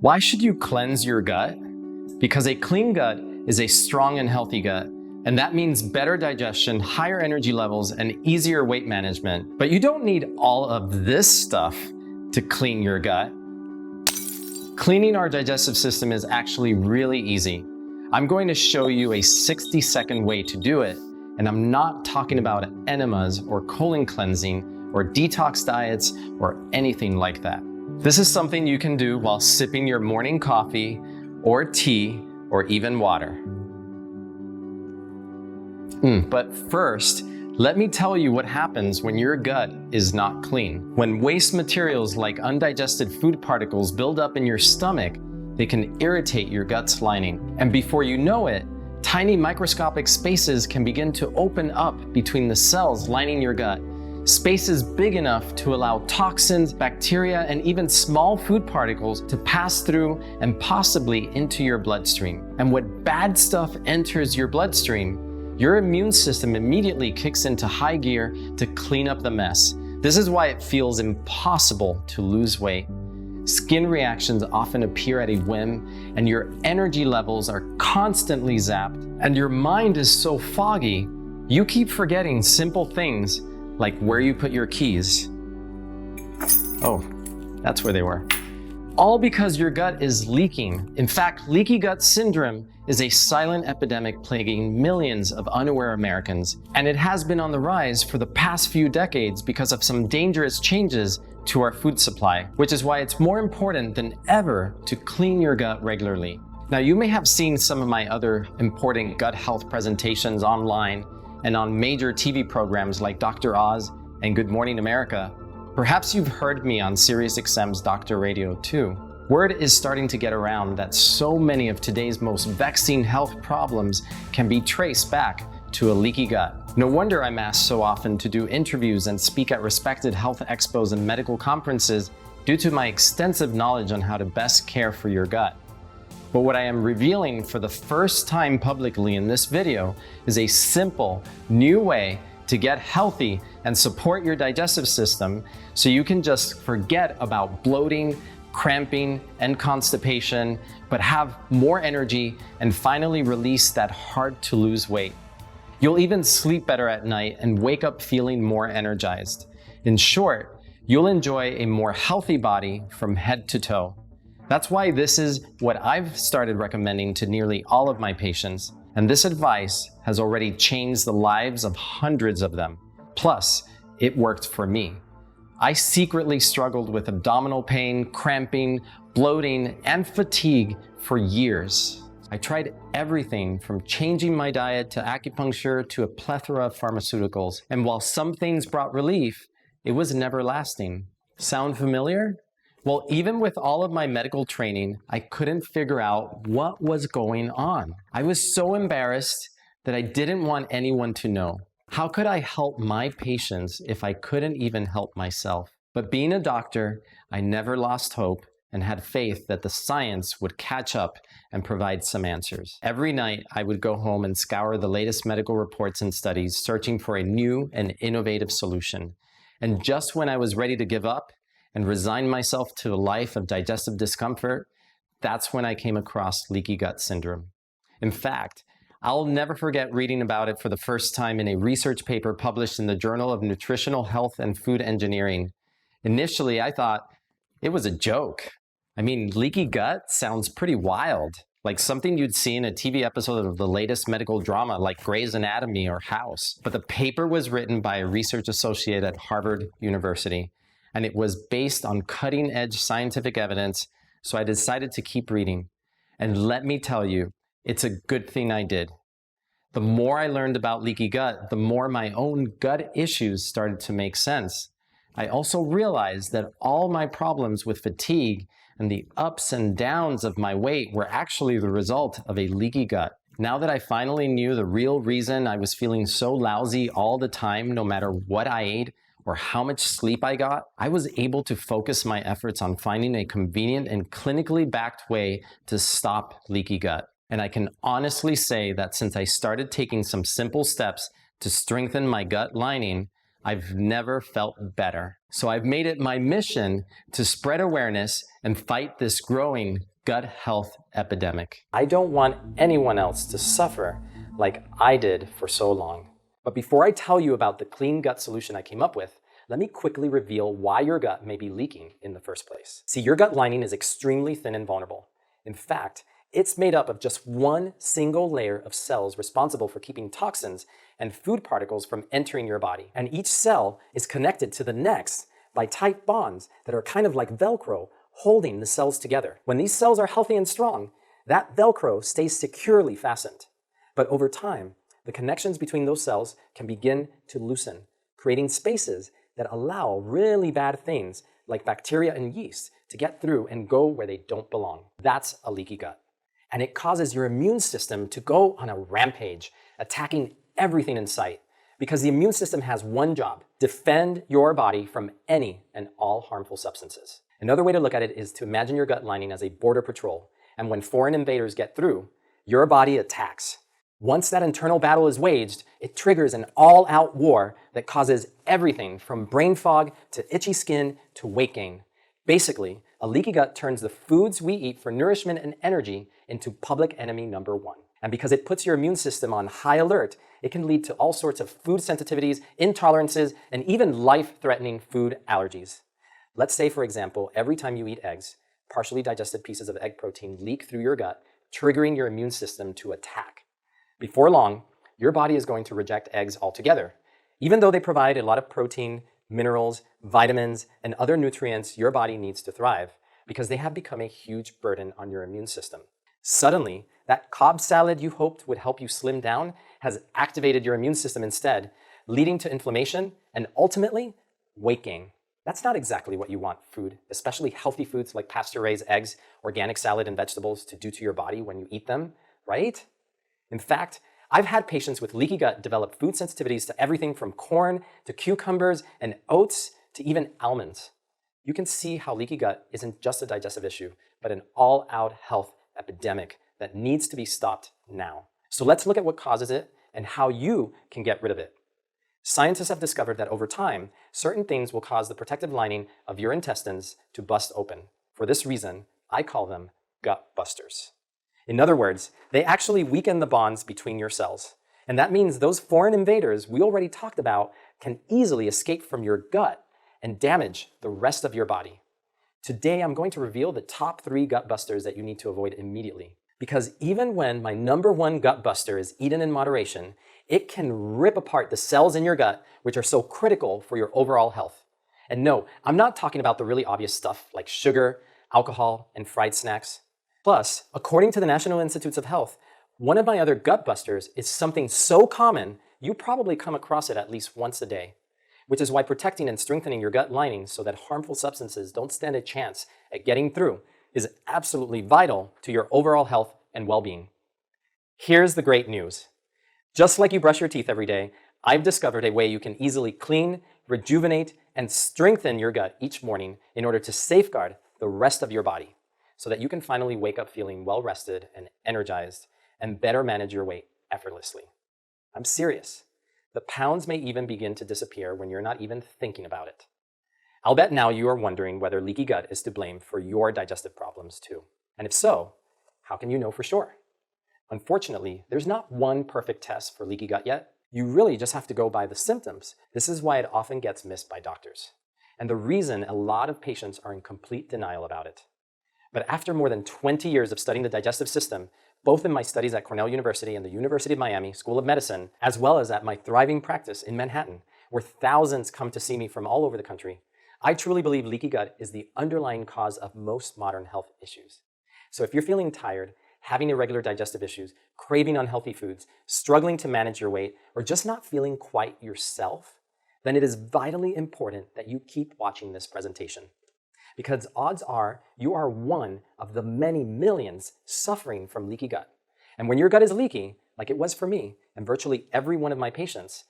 Why should you cleanse your gut? Because a clean gut is a strong and healthy gut, and that means better digestion, higher energy levels, and easier weight management. But you don't need all of this stuff to clean your gut. Cleaning our digestive system is actually really easy. I'm going to show you a 60-second way to do it, and I'm not talking about enemas or colon cleansing or detox diets or anything like that. This is something you can do while sipping your morning coffee or tea or even water. But first, let me tell you what happens when your gut is not clean. When waste materials like undigested food particles build up in your stomach, they can irritate your gut's lining. And before you know it, tiny microscopic spaces can begin to open up between the cells lining your gut. Spaces big enough to allow toxins, bacteria, and even small food particles to pass through and possibly into your bloodstream. And when bad stuff enters your bloodstream, your immune system immediately kicks into high gear to clean up the mess. This is why it feels impossible to lose weight. Skin reactions often appear at a whim, and your energy levels are constantly zapped, and your mind is so foggy, you keep forgetting simple things like where you put your keys. Oh, that's where they were. All because your gut is leaking. In fact, leaky gut syndrome is a silent epidemic plaguing millions of unaware Americans, and it has been on the rise for the past few decades because of some dangerous changes to our food supply, which is why it's more important than ever to clean your gut regularly. Now, you may have seen some of my other important gut health presentations online and on major TV programs like Dr. Oz and Good Morning America. Perhaps you've heard me on SiriusXM's Doctor Radio too. Word is starting to get around that so many of today's most vexing health problems can be traced back to a leaky gut. No wonder I'm asked so often to do interviews and speak at respected health expos and medical conferences due to my extensive knowledge on how to best care for your gut. But what I am revealing for the first time publicly in this video is a simple, new way to get healthy and support your digestive system so you can just forget about bloating, cramping, and constipation, but have more energy and finally release that hard to lose weight. You'll even sleep better at night and wake up feeling more energized. In short, you'll enjoy a more healthy body from head to toe. That's why this is what I've started recommending to nearly all of my patients, and this advice has already changed the lives of hundreds of them. Plus, it worked for me. I secretly struggled with abdominal pain, cramping, bloating, and fatigue for years. I tried everything from changing my diet to acupuncture to a plethora of pharmaceuticals, and while some things brought relief, it was never lasting. Sound familiar? Well, even with all of my medical training, I couldn't figure out what was going on. I was so embarrassed that I didn't want anyone to know. How could I help my patients if I couldn't even help myself? But being a doctor, I never lost hope and had faith that the science would catch up and provide some answers. Every night, I would go home and scour the latest medical reports and studies, searching for a new and innovative solution. And just when I was ready to give up and resign myself to a life of digestive discomfort, that's when I came across leaky gut syndrome. In fact, I'll never forget reading about it for the first time in a research paper published in the Journal of Nutritional Health and Food Engineering. Initially, I thought it was a joke. I mean, leaky gut sounds pretty wild, like something you'd see in a TV episode of the latest medical drama like Grey's Anatomy or House. But the paper was written by a research associate at Harvard University, and it was based on cutting-edge scientific evidence, so I decided to keep reading. And let me tell you, it's a good thing I did. The more I learned about leaky gut, the more my own gut issues started to make sense. I also realized that all my problems with fatigue and the ups and downs of my weight were actually the result of a leaky gut. Now that I finally knew the real reason I was feeling so lousy all the time, no matter what I ate or how much sleep I got, I was able to focus my efforts on finding a convenient and clinically backed way to stop leaky gut. And I can honestly say that since I started taking some simple steps to strengthen my gut lining, I've never felt better. So I've made it my mission to spread awareness and fight this growing gut health epidemic. I don't want anyone else to suffer like I did for so long. But before I tell you about the clean gut solution I came up with, let me quickly reveal why your gut may be leaking in the first place. See, your gut lining is extremely thin and vulnerable. In fact, it's made up of just one single layer of cells responsible for keeping toxins and food particles from entering your body. And each cell is connected to the next by tight bonds that are kind of like Velcro, holding the cells together. When these cells are healthy and strong, that Velcro stays securely fastened. But over time, the connections between those cells can begin to loosen, creating spaces that allow really bad things like bacteria and yeast to get through and go where they don't belong. That's a leaky gut. And it causes your immune system to go on a rampage, attacking everything in sight. Because the immune system has one job: defend your body from any and all harmful substances. Another way to look at it is to imagine your gut lining as a border patrol. And when foreign invaders get through, your body attacks. Once that internal battle is waged, it triggers an all-out war that causes everything from brain fog to itchy skin to weight gain. Basically, a leaky gut turns the foods we eat for nourishment and energy into public enemy number one. And because it puts your immune system on high alert, it can lead to all sorts of food sensitivities, intolerances, and even life-threatening food allergies. Let's say, for example, every time you eat eggs, partially digested pieces of egg protein leak through your gut, triggering your immune system to attack. Before long, your body is going to reject eggs altogether. Even though they provide a lot of protein, minerals, vitamins, and other nutrients your body needs to thrive, because they have become a huge burden on your immune system. Suddenly, that Cobb salad you hoped would help you slim down has activated your immune system instead, leading to inflammation and ultimately weight gain. That's not exactly what you want food, especially healthy foods like pasture-raised eggs, organic salad, and vegetables to do to your body when you eat them, right? In fact, I've had patients with leaky gut develop food sensitivities to everything from corn to cucumbers and oats to even almonds. You can see how leaky gut isn't just a digestive issue, but an all-out health epidemic that needs to be stopped now. So let's look at what causes it and how you can get rid of it. Scientists have discovered that over time, certain things will cause the protective lining of your intestines to bust open. For this reason, I call them gut busters. In other words, they actually weaken the bonds between your cells. And that means those foreign invaders we already talked about can easily escape from your gut and damage the rest of your body. Today, I'm going to reveal the top 3 gut busters that you need to avoid immediately. Because even when my number 1 gut buster is eaten in moderation, it can rip apart the cells in your gut, which are so critical for your overall health. And no, I'm not talking about the really obvious stuff like sugar, alcohol, and fried snacks. Plus, according to the National Institutes of Health, one of my other gut busters is something so common, you probably come across it at least once a day, which is why protecting and strengthening your gut lining so that harmful substances don't stand a chance at getting through is absolutely vital to your overall health and well-being. Here's the great news. Just like you brush your teeth every day, I've discovered a way you can easily clean, rejuvenate, and strengthen your gut each morning in order to safeguard the rest of your body, so that you can finally wake up feeling well-rested and energized and better manage your weight effortlessly. I'm serious. The pounds may even begin to disappear when you're not even thinking about it. I'll bet now you are wondering whether leaky gut is to blame for your digestive problems too. And if so, how can you know for sure? Unfortunately, there's not one perfect test for leaky gut yet. You really just have to go by the symptoms. This is why it often gets missed by doctors. And the reason a lot of patients are in complete denial about it. But after more than 20 years of studying the digestive system, both in my studies at Cornell University and the University of Miami School of Medicine, as well as at my thriving practice in Manhattan, where thousands come to see me from all over the country, I truly believe leaky gut is the underlying cause of most modern health issues. So if you're feeling tired, having irregular digestive issues, craving unhealthy foods, struggling to manage your weight, or just not feeling quite yourself, then it is vitally important that you keep watching this presentation. Because odds are you are one of the many millions suffering from leaky gut. And when your gut is leaky, like it was for me and virtually every one of my patients,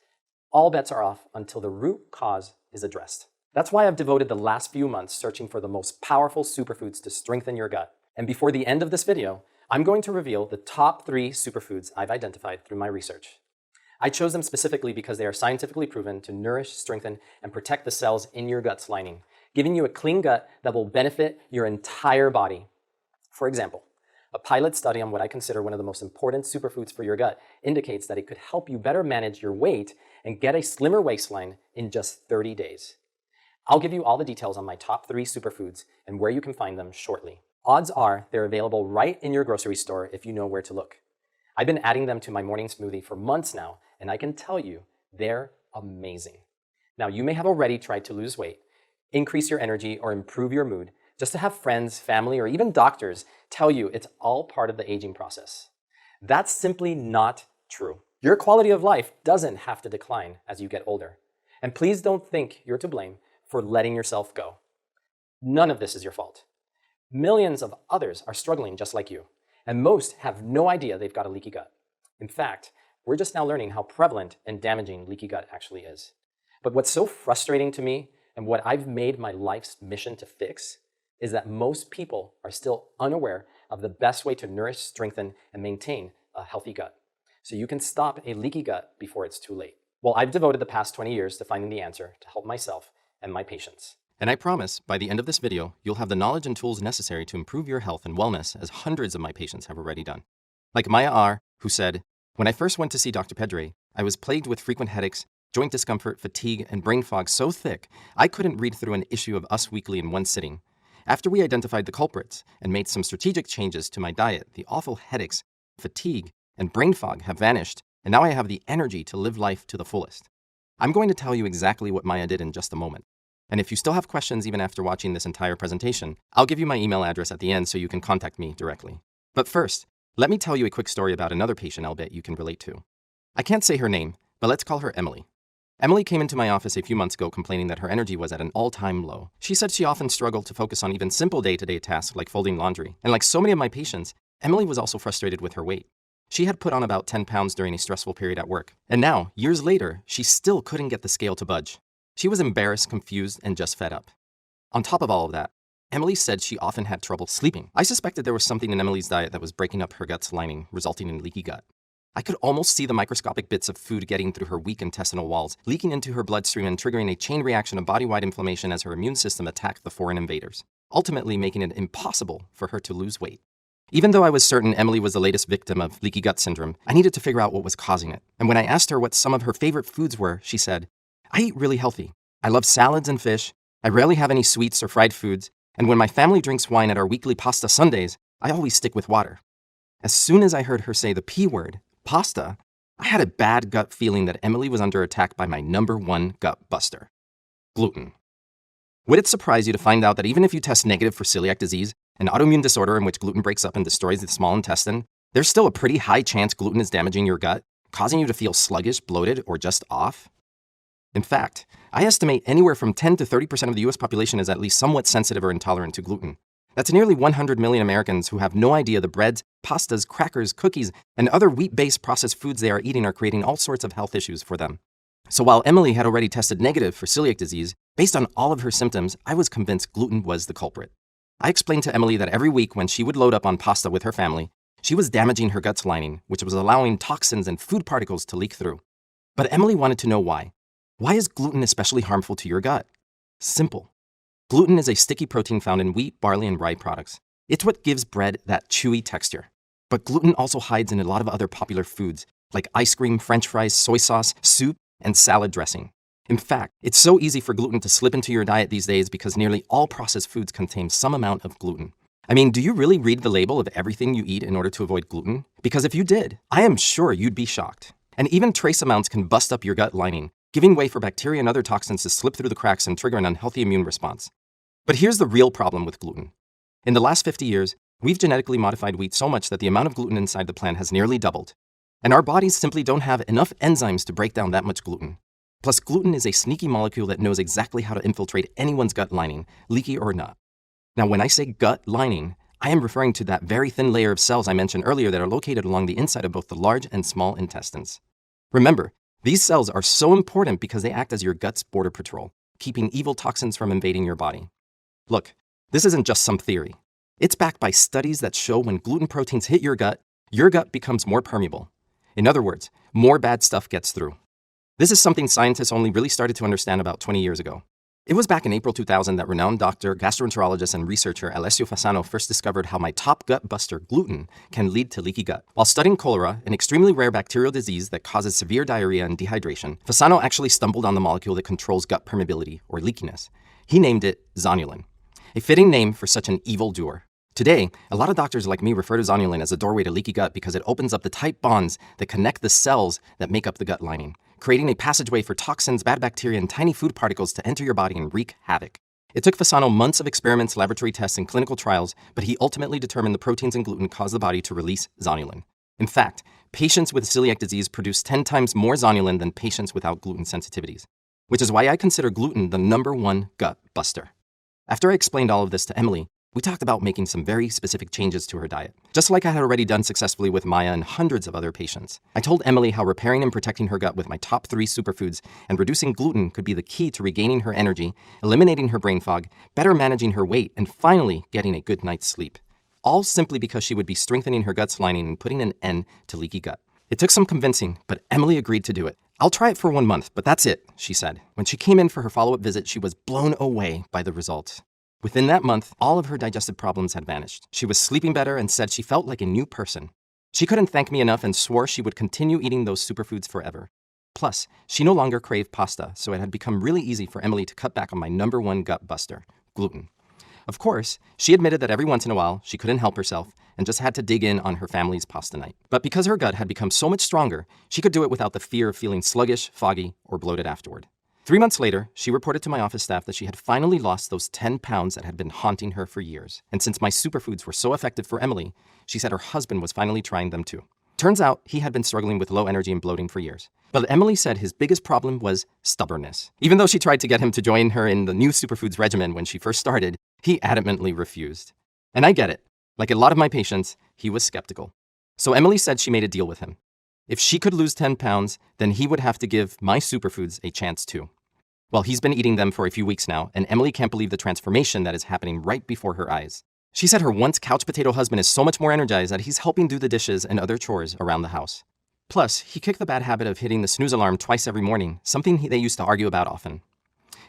all bets are off until the root cause is addressed. That's why I've devoted the last few months searching for the most powerful superfoods to strengthen your gut. And before the end of this video, I'm going to reveal the top 3 superfoods I've identified through my research. I chose them specifically because they are scientifically proven to nourish, strengthen, and protect the cells in your gut's lining, giving you a clean gut that will benefit your entire body. For example, a pilot study on what I consider one of the most important superfoods for your gut indicates that it could help you better manage your weight and get a slimmer waistline in just 30 days. I'll give you all the details on my top 3 superfoods and where you can find them shortly. Odds are they're available right in your grocery store if you know where to look. I've been adding them to my morning smoothie for months now, and I can tell you, they're amazing. Now, you may have already tried to lose weight, increase your energy, or improve your mood, just to have friends, family, or even doctors tell you it's all part of the aging process. That's simply not true. Your quality of life doesn't have to decline as you get older. And please don't think you're to blame for letting yourself go. None of this is your fault. Millions of others are struggling just like you, and most have no idea they've got a leaky gut. In fact, we're just now learning how prevalent and damaging leaky gut actually is. But what's so frustrating to me, and what I've made my life's mission to fix, is that most people are still unaware of the best way to nourish, strengthen, and maintain a healthy gut. So you can stop a leaky gut before it's too late. Well, I've devoted the past 20 years to finding the answer to help myself and my patients. And I promise, by the end of this video, you'll have the knowledge and tools necessary to improve your health and wellness, as hundreds of my patients have already done. Like Maya R., who said, "When I first went to see Dr. Pedre, I was plagued with frequent headaches, joint discomfort, fatigue, and brain fog so thick, I couldn't read through an issue of Us Weekly in one sitting. After we identified the culprits and made some strategic changes to my diet, the awful headaches, fatigue, and brain fog have vanished, and now I have the energy to live life to the fullest." I'm going to tell you exactly what Maya did in just a moment. And if you still have questions even after watching this entire presentation, I'll give you my email address at the end so you can contact me directly. But first, let me tell you a quick story about another patient I'll bet you can relate to. I can't say her name, but let's call her Emily. Emily came into my office a few months ago complaining that her energy was at an all-time low. She said she often struggled to focus on even simple day-to-day tasks like folding laundry. And like so many of my patients, Emily was also frustrated with her weight. She had put on about 10 pounds during a stressful period at work. And now, years later, she still couldn't get the scale to budge. She was embarrassed, confused, and just fed up. On top of all of that, Emily said she often had trouble sleeping. I suspected there was something in Emily's diet that was breaking up her gut's lining, resulting in leaky gut. I could almost see the microscopic bits of food getting through her weak intestinal walls, leaking into her bloodstream and triggering a chain reaction of body-wide inflammation as her immune system attacked the foreign invaders, ultimately making it impossible for her to lose weight. Even though I was certain Emily was the latest victim of leaky gut syndrome, I needed to figure out what was causing it. And when I asked her what some of her favorite foods were, she said, "I eat really healthy. I love salads and fish. I rarely have any sweets or fried foods. And when my family drinks wine at our weekly pasta Sundays, I always stick with water." As soon as I heard her say the P word, pasta, I had a bad gut feeling that Emily was under attack by my #1 gut buster, gluten. Would it surprise you to find out that even if you test negative for celiac disease, an autoimmune disorder in which gluten breaks up and destroys the small intestine, there's still a pretty high chance gluten is damaging your gut, causing you to feel sluggish, bloated, or just off? In fact, I estimate anywhere from 10 to 30% of the US population is at least somewhat sensitive or intolerant to gluten. That's nearly 100 million Americans who have no idea the breads, pastas, crackers, cookies, and other wheat-based processed foods they are eating are creating all sorts of health issues for them. So while Emily had already tested negative for celiac disease, based on all of her symptoms, I was convinced gluten was the culprit. I explained to Emily that every week when she would load up on pasta with her family, she was damaging her gut's lining, which was allowing toxins and food particles to leak through. But Emily wanted to know why. Why is gluten especially harmful to your gut? Simple. Gluten is a sticky protein found in wheat, barley, and rye products. It's what gives bread that chewy texture. But gluten also hides in a lot of other popular foods, like ice cream, French fries, soy sauce, soup, and salad dressing. In fact, it's so easy for gluten to slip into your diet these days because nearly all processed foods contain some amount of gluten. I mean, do you really read the label of everything you eat in order to avoid gluten? Because if you did, I am sure you'd be shocked. And even trace amounts can bust up your gut lining, giving way for bacteria and other toxins to slip through the cracks and trigger an unhealthy immune response. But here's the real problem with gluten. In the last 50 years, we've genetically modified wheat so much that the amount of gluten inside the plant has nearly doubled. And our bodies simply don't have enough enzymes to break down that much gluten. Plus, gluten is a sneaky molecule that knows exactly how to infiltrate anyone's gut lining, leaky or not. Now, when I say gut lining, I am referring to that very thin layer of cells I mentioned earlier that are located along the inside of both the large and small intestines. Remember, these cells are so important because they act as your gut's border patrol, keeping evil toxins from invading your body. Look, this isn't just some theory. It's backed by studies that show when gluten proteins hit your gut becomes more permeable. In other words, more bad stuff gets through. This is something scientists only really started to understand about 20 years ago. It was back in April 2000 that renowned doctor, gastroenterologist, and researcher Alessio Fasano first discovered how my top gut buster, gluten, can lead to leaky gut. While studying cholera, an extremely rare bacterial disease that causes severe diarrhea and dehydration, Fasano actually stumbled on the molecule that controls gut permeability, or leakiness. He named it zonulin, a fitting name for such an evildoer. Today, a lot of doctors like me refer to zonulin as a doorway to leaky gut because it opens up the tight bonds that connect the cells that make up the gut lining, creating a passageway for toxins, bad bacteria, and tiny food particles to enter your body and wreak havoc. It took Fasano months of experiments, laboratory tests, and clinical trials, but he ultimately determined the proteins in gluten cause the body to release zonulin. In fact, patients with celiac disease produce 10 times more zonulin than patients without gluten sensitivities, which is why I consider gluten the #1 gut buster. After I explained all of this to Emily, we talked about making some very specific changes to her diet, just like I had already done successfully with Maya and hundreds of other patients. I told Emily how repairing and protecting her gut with my top 3 superfoods and reducing gluten could be the key to regaining her energy, eliminating her brain fog, better managing her weight, and finally getting a good night's sleep. All simply because she would be strengthening her gut's lining and putting an end to leaky gut. It took some convincing, but Emily agreed to do it. "I'll try it for 1 month, but that's it," she said. When she came in for her follow-up visit, she was blown away by the results. Within that month, all of her digestive problems had vanished. She was sleeping better and said she felt like a new person. She couldn't thank me enough and swore she would continue eating those superfoods forever. Plus, she no longer craved pasta, so it had become really easy for Emily to cut back on my #1 gut buster, gluten. Of course, she admitted that every once in a while she couldn't help herself and just had to dig in on her family's pasta night. But because her gut had become so much stronger, she could do it without the fear of feeling sluggish, foggy, or bloated afterward. 3 months later, she reported to my office staff that she had finally lost those 10 pounds that had been haunting her for years. And since my superfoods were so effective for Emily, she said her husband was finally trying them too. Turns out he had been struggling with low energy and bloating for years. But Emily said his biggest problem was stubbornness. Even though she tried to get him to join her in the new superfoods regimen when she first started, he adamantly refused. And I get it. Like a lot of my patients, he was skeptical. So Emily said she made a deal with him. If she could lose 10 pounds, then he would have to give my superfoods a chance too. Well, he's been eating them for a few weeks now, and Emily can't believe the transformation that is happening right before her eyes. She said her once couch potato husband is so much more energized that he's helping do the dishes and other chores around the house. Plus, he kicked the bad habit of hitting the snooze alarm twice every morning, something they used to argue about often.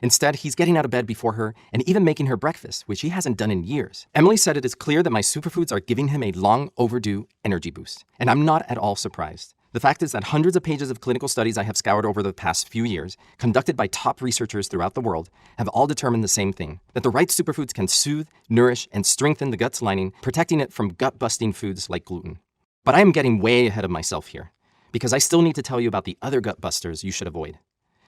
Instead, he's getting out of bed before her and even making her breakfast, which he hasn't done in years. Emily said it is clear that my superfoods are giving him a long overdue energy boost, and I'm not at all surprised. The fact is that hundreds of pages of clinical studies I have scoured over the past few years, conducted by top researchers throughout the world, have all determined the same thing, that the right superfoods can soothe, nourish, and strengthen the gut's lining, protecting it from gut-busting foods like gluten. But I am getting way ahead of myself here, because I still need to tell you about the other gut busters you should avoid.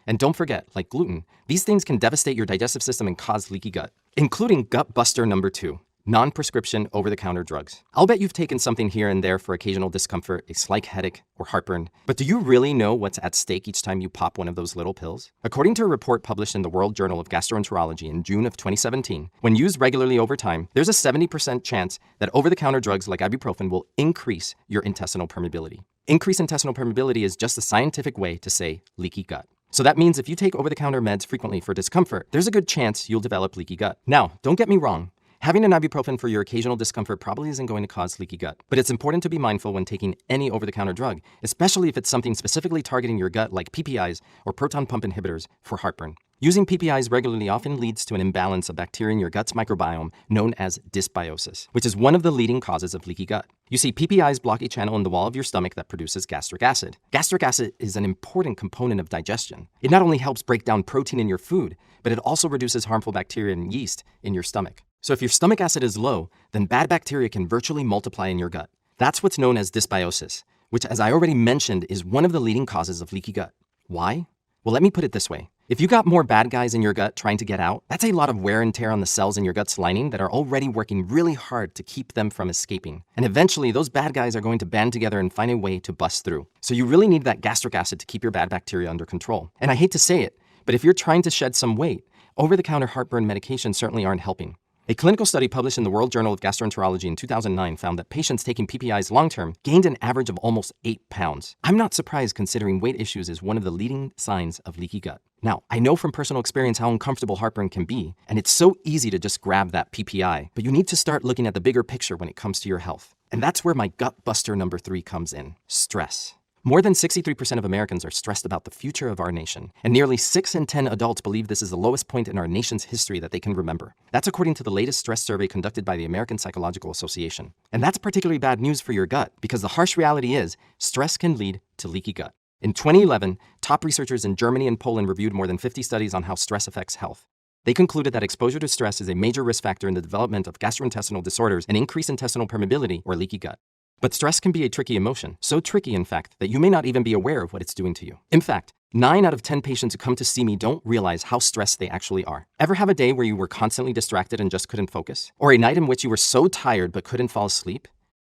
And don't forget, like gluten, these things can devastate your digestive system and cause leaky gut, including gut buster #2. Non-prescription over-the-counter drugs. I'll bet you've taken something here and there for occasional discomfort, a slight headache, or heartburn. But do you really know what's at stake each time you pop one of those little pills? According to a report published in the World Journal of Gastroenterology in June of 2017, when used regularly over time, there's a 70% chance that over-the-counter drugs like ibuprofen will increase your intestinal permeability. Increased intestinal permeability is just a scientific way to say leaky gut. So that means if you take over-the-counter meds frequently for discomfort, there's a good chance you'll develop leaky gut. Now, don't get me wrong. Having an ibuprofen for your occasional discomfort probably isn't going to cause leaky gut, but it's important to be mindful when taking any over-the-counter drug, especially if it's something specifically targeting your gut like PPIs or proton pump inhibitors for heartburn. Using PPIs regularly often leads to an imbalance of bacteria in your gut's microbiome known as dysbiosis, which is one of the leading causes of leaky gut. You see, PPIs block a channel in the wall of your stomach that produces gastric acid. Gastric acid is an important component of digestion. It not only helps break down protein in your food, but it also reduces harmful bacteria and yeast in your stomach. So if your stomach acid is low, then bad bacteria can virtually multiply in your gut. That's what's known as dysbiosis, which, as I already mentioned, is one of the leading causes of leaky gut. Why? Well, let me put it this way. If you got more bad guys in your gut trying to get out, that's a lot of wear and tear on the cells in your gut's lining that are already working really hard to keep them from escaping. And eventually, those bad guys are going to band together and find a way to bust through. So you really need that gastric acid to keep your bad bacteria under control. And I hate to say it, but if you're trying to shed some weight, over-the-counter heartburn medications certainly aren't helping. A clinical study published in the World Journal of Gastroenterology in 2009 found that patients taking PPIs long-term gained an average of almost 8 pounds. I'm not surprised considering weight issues is one of the leading signs of leaky gut. Now, I know from personal experience how uncomfortable heartburn can be, and it's so easy to just grab that PPI, but you need to start looking at the bigger picture when it comes to your health. And that's where my gut buster #3 comes in: stress. More than 63% of Americans are stressed about the future of our nation, and nearly 6 in 10 adults believe this is the lowest point in our nation's history that they can remember. That's according to the latest stress survey conducted by the American Psychological Association. And that's particularly bad news for your gut, because the harsh reality is stress can lead to leaky gut. In 2011, top researchers in Germany and Poland reviewed more than 50 studies on how stress affects health. They concluded that exposure to stress is a major risk factor in the development of gastrointestinal disorders and increased intestinal permeability or leaky gut. But stress can be a tricky emotion, so tricky, in fact, that you may not even be aware of what it's doing to you. In fact, 9 out of 10 patients who come to see me don't realize how stressed they actually are. Ever have a day where you were constantly distracted and just couldn't focus? Or a night in which you were so tired but couldn't fall asleep?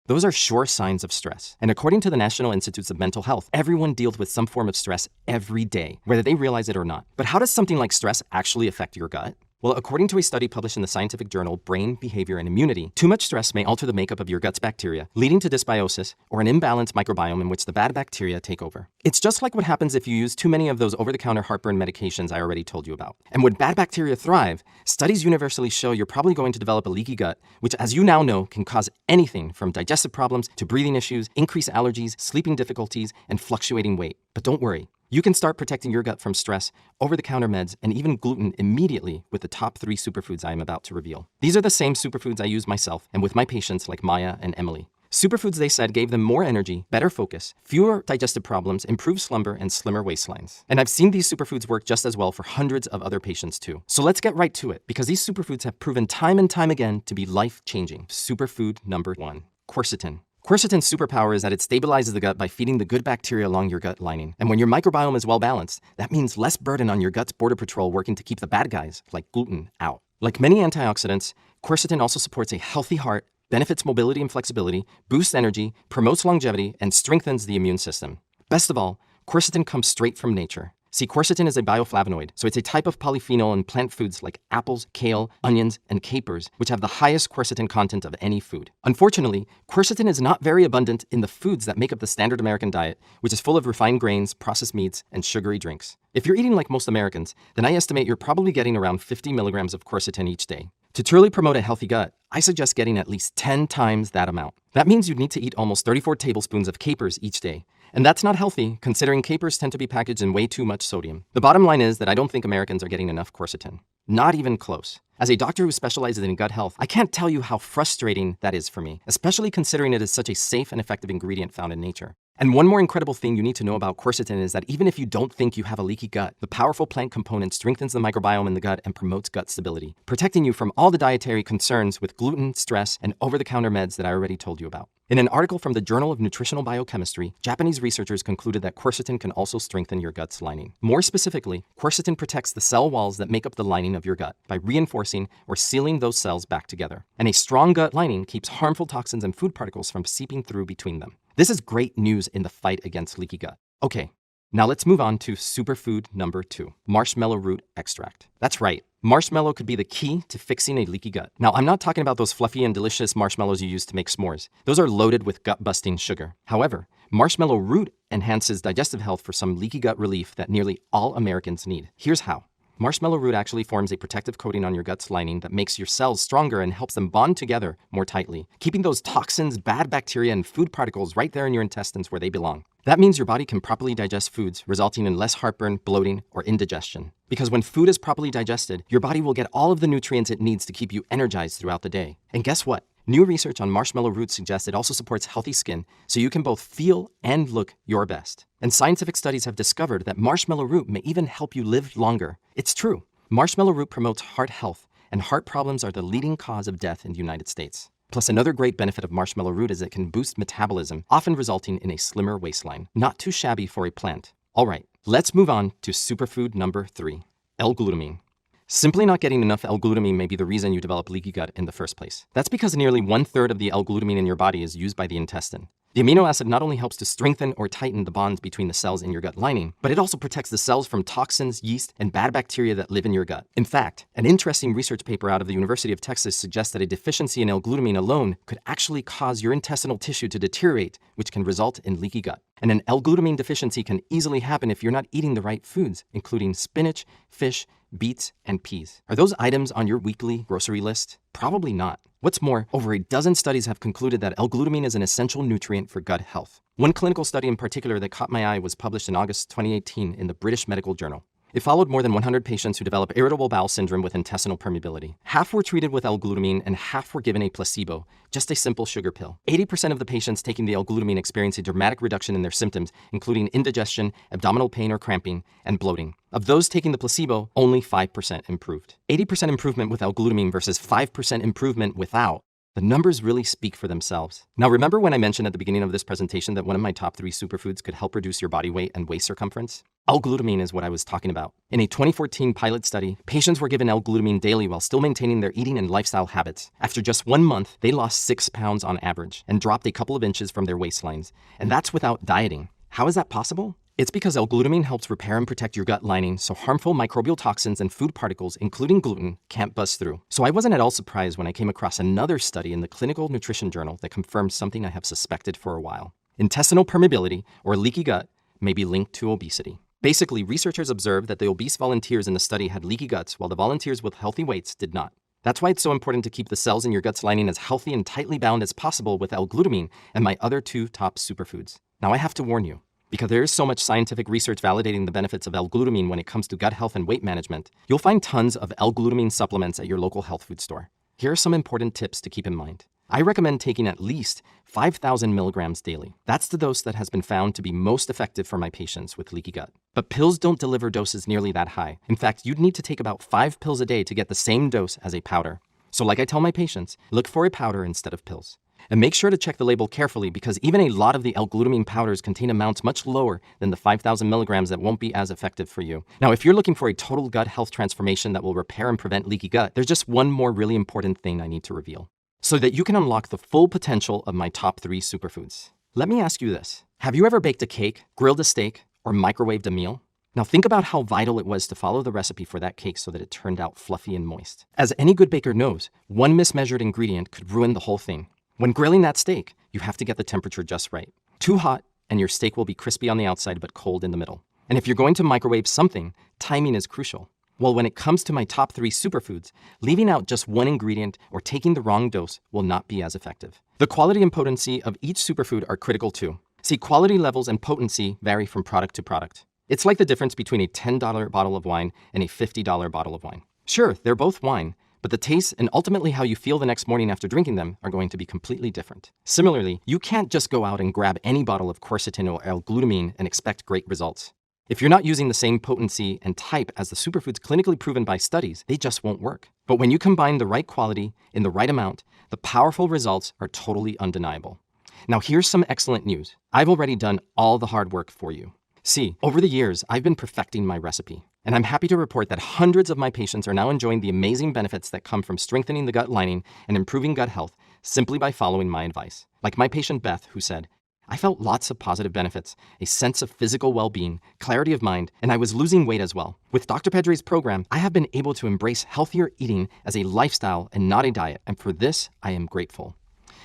Those are sure signs of stress. And according to the National Institutes of Mental Health, everyone deals with some form of stress every day, whether they realize it or not. But how does something like stress actually affect your gut? Well, according to a study published in the scientific journal Brain, Behavior, and Immunity, too much stress may alter the makeup of your gut's bacteria, leading to dysbiosis or an imbalanced microbiome in which the bad bacteria take over. It's just like what happens if you use too many of those over-the-counter heartburn medications I already told you about. And when bad bacteria thrive, studies universally show you're probably going to develop a leaky gut, which, as you now know, can cause anything from digestive problems to breathing issues, increased allergies, sleeping difficulties, and fluctuating weight. But don't worry. You can start protecting your gut from stress, over-the-counter meds, and even gluten immediately with the top 3 superfoods I am about to reveal. These are the same superfoods I use myself and with my patients like Maya and Emily. Superfoods, they said, gave them more energy, better focus, fewer digestive problems, improved slumber, and slimmer waistlines. And I've seen these superfoods work just as well for hundreds of other patients too. So let's get right to it, because these superfoods have proven time and time again to be life-changing. Superfood number 1, quercetin. Quercetin's superpower is that it stabilizes the gut by feeding the good bacteria along your gut lining. And when your microbiome is well balanced, that means less burden on your gut's border patrol working to keep the bad guys, like gluten, out. Like many antioxidants, quercetin also supports a healthy heart, benefits mobility and flexibility, boosts energy, promotes longevity, and strengthens the immune system. Best of all, quercetin comes straight from nature. See, quercetin is a bioflavonoid, so it's a type of polyphenol in plant foods like apples, kale, onions, and capers, which have the highest quercetin content of any food. Unfortunately, quercetin is not very abundant in the foods that make up the standard American diet, which is full of refined grains, processed meats, and sugary drinks. If you're eating like most Americans, then I estimate you're probably getting around 50 milligrams of quercetin each day. To truly promote a healthy gut, I suggest getting at least 10 times that amount. That means you'd need to eat almost 34 tablespoons of capers each day. And that's not healthy, considering capers tend to be packaged in way too much sodium. The bottom line is that I don't think Americans are getting enough quercetin. Not even close. As a doctor who specializes in gut health, I can't tell you how frustrating that is for me, especially considering it is such a safe and effective ingredient found in nature. And one more incredible thing you need to know about quercetin is that even if you don't think you have a leaky gut, the powerful plant component strengthens the microbiome in the gut and promotes gut stability, protecting you from all the dietary concerns with gluten, stress, and over-the-counter meds that I already told you about. In an article from the Journal of Nutritional Biochemistry, Japanese researchers concluded that quercetin can also strengthen your gut's lining. More specifically, quercetin protects the cell walls that make up the lining of your gut by reinforcing or sealing those cells back together. And a strong gut lining keeps harmful toxins and food particles from seeping through between them. This is great news in the fight against leaky gut. Okay, now let's move on to superfood number 2, marshmallow root extract. That's right. Marshmallow could be the key to fixing a leaky gut. Now, I'm not talking about those fluffy and delicious marshmallows you use to make s'mores. Those are loaded with gut-busting sugar. However, marshmallow root enhances digestive health for some leaky gut relief that nearly all Americans need. Here's how. Marshmallow root actually forms a protective coating on your gut's lining that makes your cells stronger and helps them bond together more tightly, keeping those toxins, bad bacteria, and food particles right there in your intestines where they belong. That means your body can properly digest foods, resulting in less heartburn, bloating, or indigestion. Because when food is properly digested, your body will get all of the nutrients it needs to keep you energized throughout the day. And guess what? New research on marshmallow root suggests it also supports healthy skin, so you can both feel and look your best. And scientific studies have discovered that marshmallow root may even help you live longer. It's true. Marshmallow root promotes heart health, and heart problems are the leading cause of death in the United States. Plus, another great benefit of marshmallow root is it can boost metabolism, often resulting in a slimmer waistline. Not too shabby for a plant. All right, let's move on to superfood number 3, L-glutamine. Simply not getting enough L-glutamine may be the reason you develop leaky gut in the first place. That's because nearly 1/3 of the L-glutamine in your body is used by the intestine. The amino acid not only helps to strengthen or tighten the bonds between the cells in your gut lining, but it also protects the cells from toxins, yeast, and bad bacteria that live in your gut. In fact, an interesting research paper out of the University of Texas suggests that a deficiency in L-glutamine alone could actually cause your intestinal tissue to deteriorate, which can result in leaky gut. And an L-glutamine deficiency can easily happen if you're not eating the right foods, including spinach, fish, beets, and peas. Are those items on your weekly grocery list? Probably not. What's more, over a dozen studies have concluded that L-glutamine is an essential nutrient for gut health. One clinical study in particular that caught my eye was published in August 2018 in the British Medical Journal. It followed more than 100 patients who develop irritable bowel syndrome with intestinal permeability. Half were treated with L-glutamine and half were given a placebo, just a simple sugar pill. 80% of the patients taking the L-glutamine experienced a dramatic reduction in their symptoms, including indigestion, abdominal pain or cramping, and bloating. Of those taking the placebo, only 5% improved. 80% improvement with L-glutamine versus 5% improvement without. The numbers really speak for themselves. Now, remember when I mentioned at the beginning of this presentation that one of my top 3 superfoods could help reduce your body weight and waist circumference? L-glutamine is what I was talking about. In a 2014 pilot study, patients were given L-glutamine daily while still maintaining their eating and lifestyle habits. After just 1 month, they lost 6 pounds on average and dropped a couple of inches from their waistlines. And that's without dieting. How is that possible? It's because L-glutamine helps repair and protect your gut lining so harmful microbial toxins and food particles, including gluten, can't bust through. So I wasn't at all surprised when I came across another study in the Clinical Nutrition Journal that confirmed something I have suspected for a while. Intestinal permeability, or leaky gut, may be linked to obesity. Basically, researchers observed that the obese volunteers in the study had leaky guts while the volunteers with healthy weights did not. That's why it's so important to keep the cells in your gut's lining as healthy and tightly bound as possible with L-glutamine and my other 2 top superfoods. Now I have to warn you, because there is so much scientific research validating the benefits of L-glutamine when it comes to gut health and weight management, you'll find tons of L-glutamine supplements at your local health food store. Here are some important tips to keep in mind. I recommend taking at least 5,000 milligrams daily. That's the dose that has been found to be most effective for my patients with leaky gut. But pills don't deliver doses nearly that high. In fact, you'd need to take about 5 pills a day to get the same dose as a powder. So like I tell my patients, look for a powder instead of pills. And make sure to check the label carefully because even a lot of the L-glutamine powders contain amounts much lower than the 5,000 milligrams that won't be as effective for you. Now, if you're looking for a total gut health transformation that will repair and prevent leaky gut, there's just one more really important thing I need to reveal, so that you can unlock the full potential of my top 3 superfoods. Let me ask you this. Have you ever baked a cake, grilled a steak, or microwaved a meal? Now think about how vital it was to follow the recipe for that cake so that it turned out fluffy and moist. As any good baker knows, one mismeasured ingredient could ruin the whole thing. When grilling that steak, you have to get the temperature just right. Too hot, and your steak will be crispy on the outside but cold in the middle. And if you're going to microwave something, timing is crucial. Well, when it comes to my top 3 superfoods, leaving out just one ingredient or taking the wrong dose will not be as effective. The quality and potency of each superfood are critical too. See, quality levels and potency vary from product to product. It's like the difference between a $10 bottle of wine and a $50 bottle of wine. Sure, they're both wine, but the taste and ultimately how you feel the next morning after drinking them are going to be completely different. Similarly, you can't just go out and grab any bottle of quercetin or L-glutamine and expect great results. If you're not using the same potency and type as the superfoods clinically proven by studies, they just won't work. But when you combine the right quality in the right amount, the powerful results are totally undeniable. Now here's some excellent news. I've already done all the hard work for you. See, over the years, I've been perfecting my recipe. And I'm happy to report that hundreds of my patients are now enjoying the amazing benefits that come from strengthening the gut lining and improving gut health simply by following my advice. Like my patient Beth, who said, I felt lots of positive benefits, a sense of physical well-being, clarity of mind, and I was losing weight as well. With Dr. Pedre's program, I have been able to embrace healthier eating as a lifestyle and not a diet, and for this, I am grateful.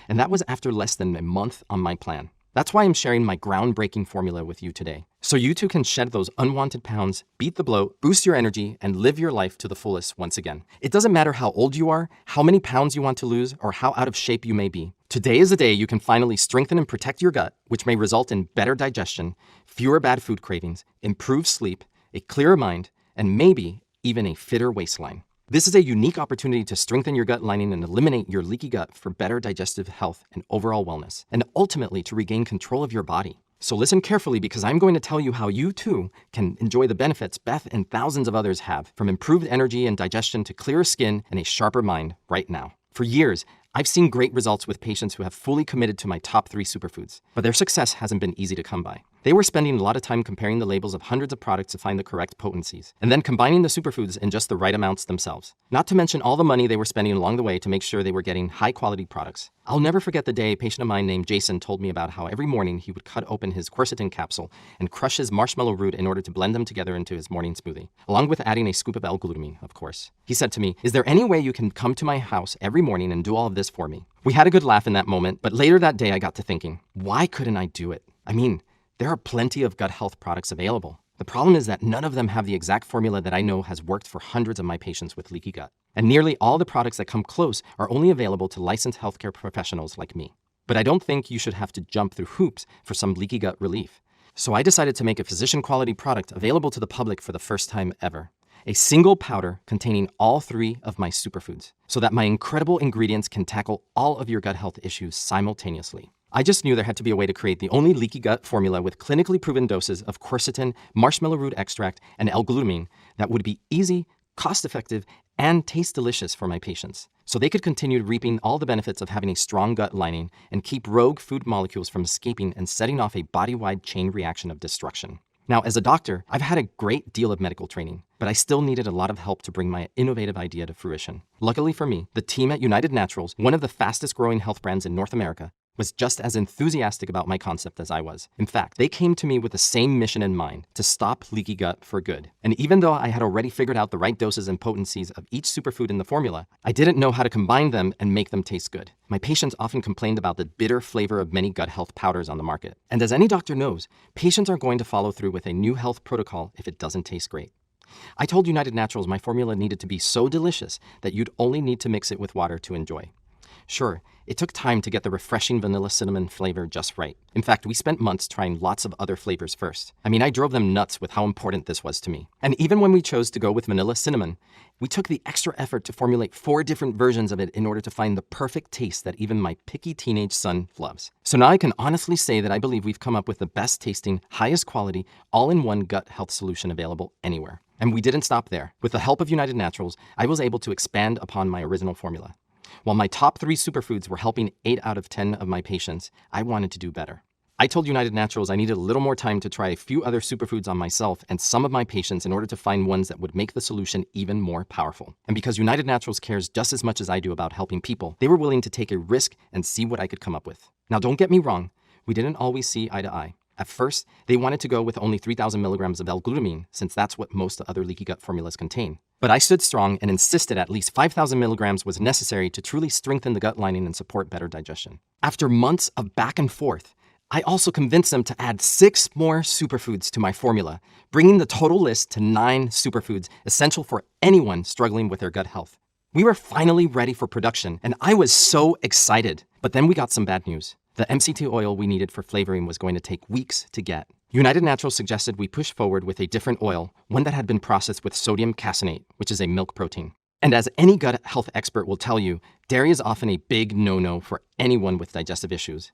And that was after less than a month on my plan. That's why I'm sharing my groundbreaking formula with you today, so you too can shed those unwanted pounds, beat the bloat, boost your energy, and live your life to the fullest once again. It doesn't matter how old you are, how many pounds you want to lose, or how out of shape you may be. Today is the day you can finally strengthen and protect your gut, which may result in better digestion, fewer bad food cravings, improved sleep, a clearer mind, and maybe even a fitter waistline. This is a unique opportunity to strengthen your gut lining and eliminate your leaky gut for better digestive health and overall wellness, and ultimately to regain control of your body. So listen carefully because I'm going to tell you how you too can enjoy the benefits Beth and thousands of others have, from improved energy and digestion to clearer skin and a sharper mind right now. For years, I've seen great results with patients who have fully committed to my top 3 superfoods, but their success hasn't been easy to come by. They were spending a lot of time comparing the labels of hundreds of products to find the correct potencies, and then combining the superfoods in just the right amounts themselves. Not to mention all the money they were spending along the way to make sure they were getting high-quality products. I'll never forget the day a patient of mine named Jason told me about how every morning he would cut open his quercetin capsule and crush his marshmallow root in order to blend them together into his morning smoothie, along with adding a scoop of L-glutamine, of course. He said to me, "Is there any way you can come to my house every morning and do all of this for me?" We had a good laugh in that moment, but later that day I got to thinking, why couldn't I do it? I mean, there are plenty of gut health products available. The problem is that none of them have the exact formula that I know has worked for hundreds of my patients with leaky gut. And nearly all the products that come close are only available to licensed healthcare professionals like me. But I don't think you should have to jump through hoops for some leaky gut relief. So I decided to make a physician-quality product available to the public for the first time ever. A single powder containing all 3 of my superfoods, so that my incredible ingredients can tackle all of your gut health issues simultaneously. I just knew there had to be a way to create the only leaky gut formula with clinically proven doses of quercetin, marshmallow root extract, and L-glutamine that would be easy, cost-effective, and taste delicious for my patients, so they could continue reaping all the benefits of having a strong gut lining and keep rogue food molecules from escaping and setting off a body-wide chain reaction of destruction. Now, as a doctor, I've had a great deal of medical training, but I still needed a lot of help to bring my innovative idea to fruition. Luckily for me, the team at United Naturals, one of the fastest growing health brands in North America, was just as enthusiastic about my concept as I was. In fact, they came to me with the same mission in mind, to stop leaky gut for good. And even though I had already figured out the right doses and potencies of each superfood in the formula, I didn't know how to combine them and make them taste good. My patients often complained about the bitter flavor of many gut health powders on the market. And as any doctor knows, patients are going to follow through with a new health protocol if it doesn't taste great. I told United Naturals my formula needed to be so delicious that you'd only need to mix it with water to enjoy. Sure, it took time to get the refreshing vanilla cinnamon flavor just right. In fact, we spent months trying lots of other flavors first. I drove them nuts with how important this was to me. And even when we chose to go with vanilla cinnamon, we took the extra effort to formulate 4 different versions of it in order to find the perfect taste that even my picky teenage son loves. So now I can honestly say that I believe we've come up with the best tasting, highest quality, all-in-one gut health solution available anywhere. And we didn't stop there. With the help of United Naturals, I was able to expand upon my original formula. While my top 3 superfoods were helping 8 out of 10 of my patients, I wanted to do better. I told United Naturals I needed a little more time to try a few other superfoods on myself and some of my patients in order to find ones that would make the solution even more powerful. And because United Naturals cares just as much as I do about helping people, they were willing to take a risk and see what I could come up with. Now, don't get me wrong, we didn't always see eye to eye. At first, they wanted to go with only 3,000 milligrams of L-glutamine, since that's what most other leaky gut formulas contain. But I stood strong and insisted at least 5,000 milligrams was necessary to truly strengthen the gut lining and support better digestion. After months of back and forth, I also convinced them to add 6 more superfoods to my formula, bringing the total list to 9 superfoods essential for anyone struggling with their gut health. We were finally ready for production, and I was so excited. But then we got some bad news. The MCT oil we needed for flavoring was going to take weeks to get. United Naturals suggested we push forward with a different oil, one that had been processed with sodium caseinate, which is a milk protein. And as any gut health expert will tell you, dairy is often a big no-no for anyone with digestive issues.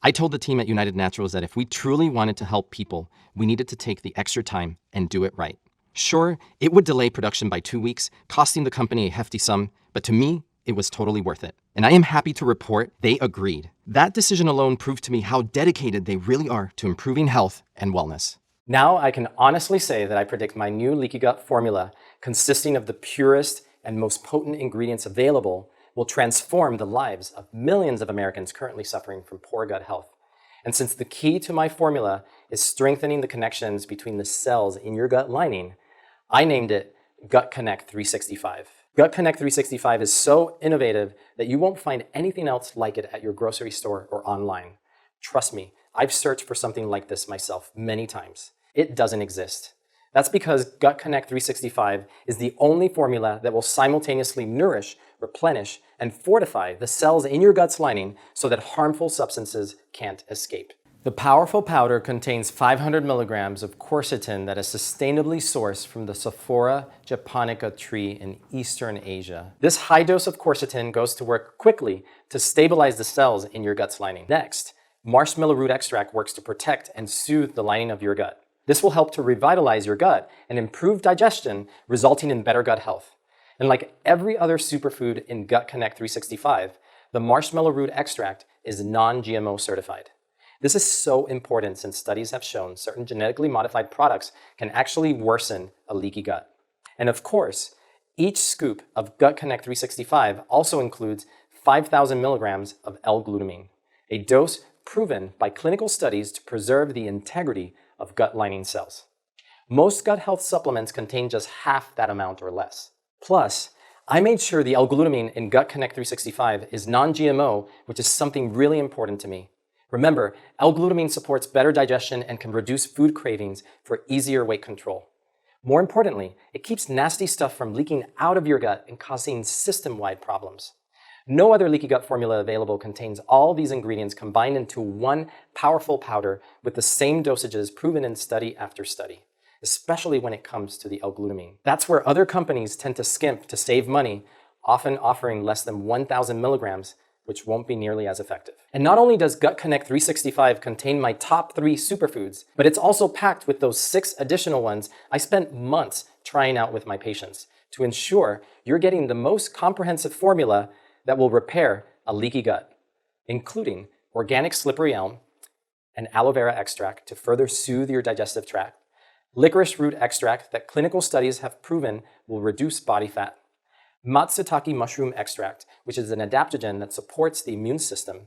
I told the team at United Naturals that if we truly wanted to help people, we needed to take the extra time and do it right. Sure, it would delay production by 2 weeks, costing the company a hefty sum, but to me, it was totally worth it. And I am happy to report they agreed. That decision alone proved to me how dedicated they really are to improving health and wellness. Now I can honestly say that I predict my new leaky gut formula, consisting of the purest and most potent ingredients available, will transform the lives of millions of Americans currently suffering from poor gut health. And since the key to my formula is strengthening the connections between the cells in your gut lining, I named it Gut Connect 365. Gut Connect 365 is so innovative that you won't find anything else like it at your grocery store or online. Trust me, I've searched for something like this myself many times. It doesn't exist. That's because Gut Connect 365 is the only formula that will simultaneously nourish, replenish, and fortify the cells in your gut's lining so that harmful substances can't escape. The powerful powder contains 500 milligrams of quercetin that is sustainably sourced from the Sophora japonica tree in Eastern Asia. This high dose of quercetin goes to work quickly to stabilize the cells in your gut's lining. Next, marshmallow root extract works to protect and soothe the lining of your gut. This will help to revitalize your gut and improve digestion, resulting in better gut health. And like every other superfood in Gut Connect 365, the marshmallow root extract is non-GMO certified. This is so important since studies have shown certain genetically modified products can actually worsen a leaky gut. And of course, each scoop of Gut Connect 365 also includes 5,000 milligrams of L-glutamine, a dose proven by clinical studies to preserve the integrity of gut lining cells. Most gut health supplements contain just half that amount or less. Plus, I made sure the L-glutamine in Gut Connect 365 is non-GMO, which is something really important to me. Remember, L-glutamine supports better digestion and can reduce food cravings for easier weight control. More importantly, it keeps nasty stuff from leaking out of your gut and causing system-wide problems. No other leaky gut formula available contains all these ingredients combined into one powerful powder with the same dosages proven in study after study, especially when it comes to the L-glutamine. That's where other companies tend to skimp to save money, often offering less than 1,000 milligrams, which won't be nearly as effective. And not only does Gut Connect 365 contain my top 3 superfoods, but it's also packed with those 6 additional ones I spent months trying out with my patients to ensure you're getting the most comprehensive formula that will repair a leaky gut, including organic slippery elm and aloe vera extract to further soothe your digestive tract, licorice root extract that clinical studies have proven will reduce body fat, Matsutake mushroom extract, which is an adaptogen that supports the immune system,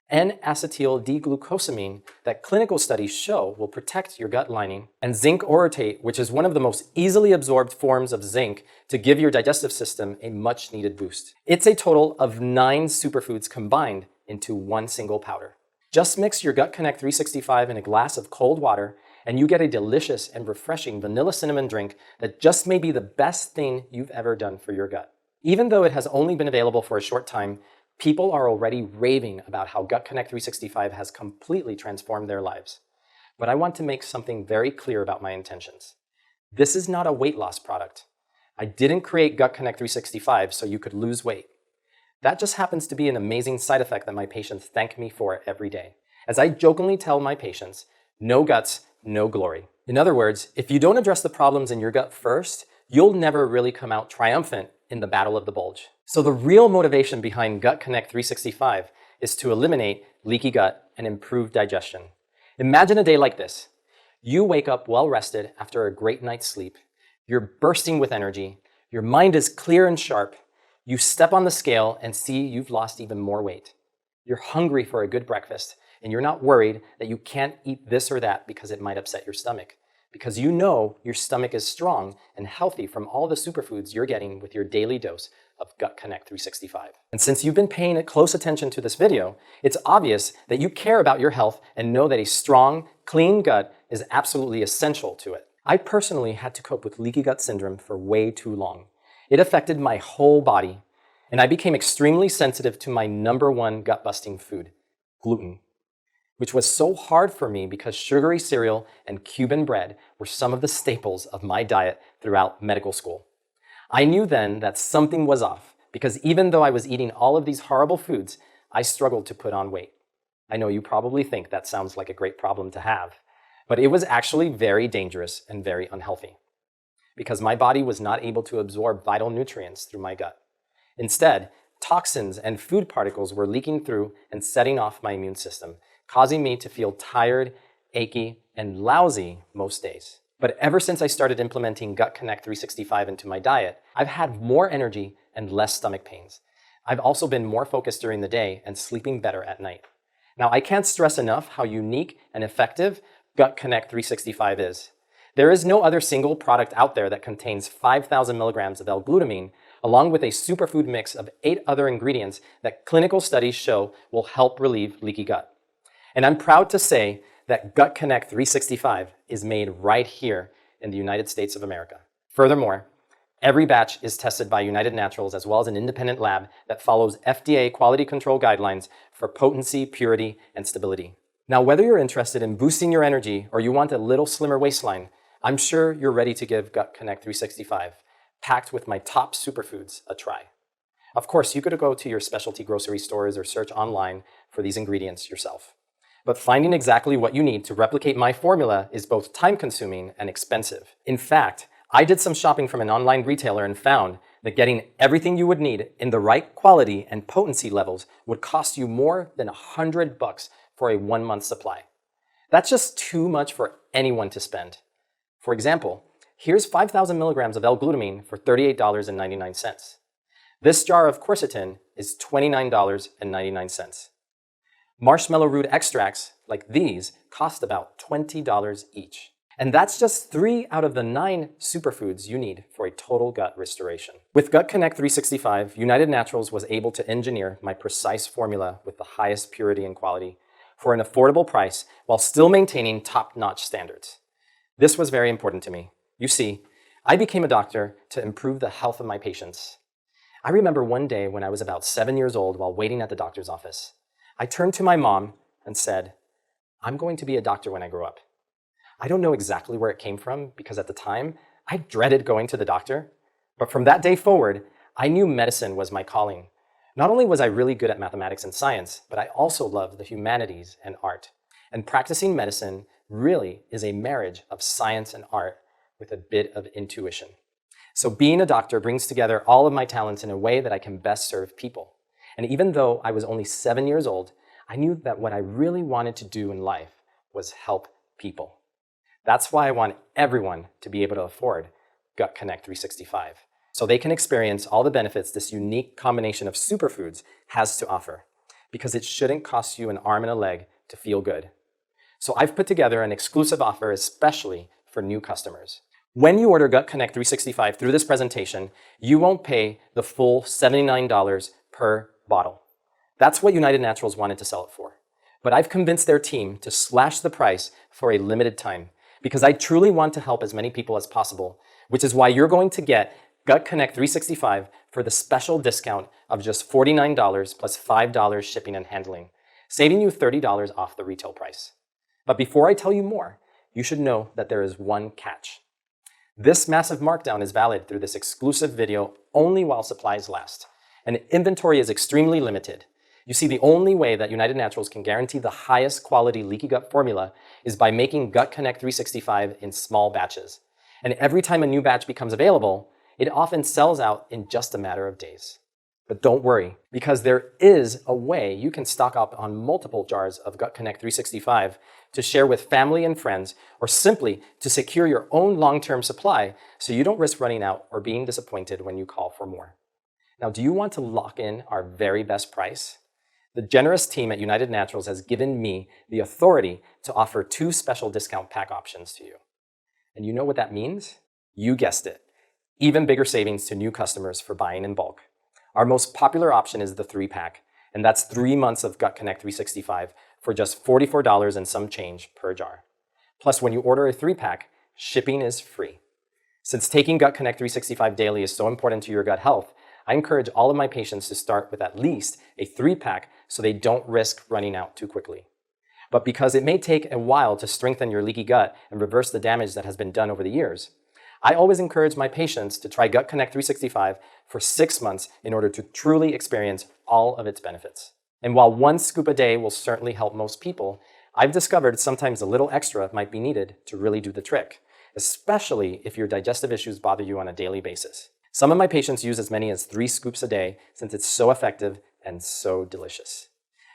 and acetyl D-glucosamine that clinical studies show will protect your gut lining, and zinc orotate, which is one of the most easily absorbed forms of zinc to give your digestive system a much-needed boost. It's a total of 9 superfoods combined into one single powder. Just mix your Gut Connect 365 in a glass of cold water, and you get a delicious and refreshing vanilla cinnamon drink that just may be the best thing you've ever done for your gut. Even though it has only been available for a short time, people are already raving about how Gut Connect 365 has completely transformed their lives. But I want to make something very clear about my intentions. This is not a weight loss product. I didn't create Gut Connect 365 so you could lose weight. That just happens to be an amazing side effect that my patients thank me for every day. As I jokingly tell my patients, no guts, no glory. In other words, if you don't address the problems in your gut first, you'll never really come out triumphant in the battle of the bulge. So the real motivation behind Gut Connect 365 is to eliminate leaky gut and improve digestion. Imagine a day like this. You wake up well rested after a great night's sleep. You're bursting with energy. Your mind is clear and sharp. You step on the scale and see you've lost even more weight. You're hungry for a good breakfast, and you're not worried that you can't eat this or that because it might upset your stomach, because you know your stomach is strong and healthy from all the superfoods you're getting with your daily dose of Gut Connect 365. And since you've been paying close attention to this video, it's obvious that you care about your health and know that a strong, clean gut is absolutely essential to it. I personally had to cope with leaky gut syndrome for way too long. It affected my whole body, and I became extremely sensitive to my #1 gut-busting food, gluten, which was so hard for me because sugary cereal and Cuban bread were some of the staples of my diet throughout medical school. I knew then that something was off because even though I was eating all of these horrible foods, I struggled to put on weight. I know you probably think that sounds like a great problem to have, but it was actually very dangerous and very unhealthy because my body was not able to absorb vital nutrients through my gut. Instead, toxins and food particles were leaking through and setting off my immune system, causing me to feel tired, achy, and lousy most days. But ever since I started implementing Gut Connect 365 into my diet, I've had more energy and less stomach pains. I've also been more focused during the day and sleeping better at night. Now, I can't stress enough how unique and effective Gut Connect 365 is. There is no other single product out there that contains 5,000 milligrams of L-glutamine, along with a superfood mix of 8 other ingredients that clinical studies show will help relieve leaky gut. And I'm proud to say that Gut Connect 365 is made right here in the United States of America. Furthermore, every batch is tested by United Naturals as well as an independent lab that follows FDA quality control guidelines for potency, purity, and stability. Now, whether you're interested in boosting your energy or you want a little slimmer waistline, I'm sure you're ready to give Gut Connect 365, packed with my top superfoods, a try. Of course, you could go to your specialty grocery stores or search online for these ingredients yourself. But finding exactly what you need to replicate my formula is both time-consuming and expensive. In fact, I did some shopping from an online retailer and found that getting everything you would need in the right quality and potency levels would cost you more than $100 for a 1-month supply. That's just too much for anyone to spend. For example, here's 5,000 milligrams of L-glutamine for $38.99. This jar of quercetin is $29.99. Marshmallow root extracts, like these, cost about $20 each. And that's just 3 out of the 9 superfoods you need for a total gut restoration. With Gut Connect 365, United Naturals was able to engineer my precise formula with the highest purity and quality, for an affordable price while still maintaining top-notch standards. This was very important to me. You see, I became a doctor to improve the health of my patients. I remember one day when I was about 7 years old while waiting at the doctor's office. I turned to my mom and said, "I'm going to be a doctor when I grow up." I don't know exactly where it came from because at the time, I dreaded going to the doctor. But from that day forward, I knew medicine was my calling. Not only was I really good at mathematics and science, but I also loved the humanities and art. And practicing medicine really is a marriage of science and art with a bit of intuition. So being a doctor brings together all of my talents in a way that I can best serve people. And even though I was only 7 years old, I knew that what I really wanted to do in life was help people. That's why I want everyone to be able to afford Gut Connect 365, so they can experience all the benefits this unique combination of superfoods has to offer, because it shouldn't cost you an arm and a leg to feel good. So I've put together an exclusive offer especially for new customers. When you order Gut Connect 365 through this presentation, you won't pay the full $79 per bottle. That's what United Naturals wanted to sell it for. But I've convinced their team to slash the price for a limited time because I truly want to help as many people as possible, which is why you're going to get Gut Connect 365 for the special discount of just $49 plus $5 shipping and handling, saving you $30 off the retail price. But before I tell you more, you should know that there is one catch. This massive markdown is valid through this exclusive video only while supplies last, and inventory is extremely limited. You see, the only way that United Naturals can guarantee the highest quality leaky gut formula is by making Gut Connect 365 in small batches. And every time a new batch becomes available, it often sells out in just a matter of days. But don't worry, because there is a way you can stock up on multiple jars of Gut Connect 365 to share with family and friends, or simply to secure your own long-term supply so you don't risk running out or being disappointed when you call for more. Now, do you want to lock in our very best price? The generous team at United Naturals has given me the authority to offer 2 special discount pack options to you. And you know what that means? You guessed it. Even bigger savings to new customers for buying in bulk. Our most popular option is the 3-pack, and that's 3 months of Gut Connect 365 for just $44 and some change per jar. Plus, when you order a 3-pack, shipping is free. Since taking Gut Connect 365 daily is so important to your gut health, I encourage all of my patients to start with at least a 3-pack so they don't risk running out too quickly. But because it may take a while to strengthen your leaky gut and reverse the damage that has been done over the years, I always encourage my patients to try Gut Connect 365 for 6 months in order to truly experience all of its benefits. And while 1 scoop a day will certainly help most people, I've discovered sometimes a little extra might be needed to really do the trick, especially if your digestive issues bother you on a daily basis. Some of my patients use as many as 3 scoops a day since it's so effective and so delicious.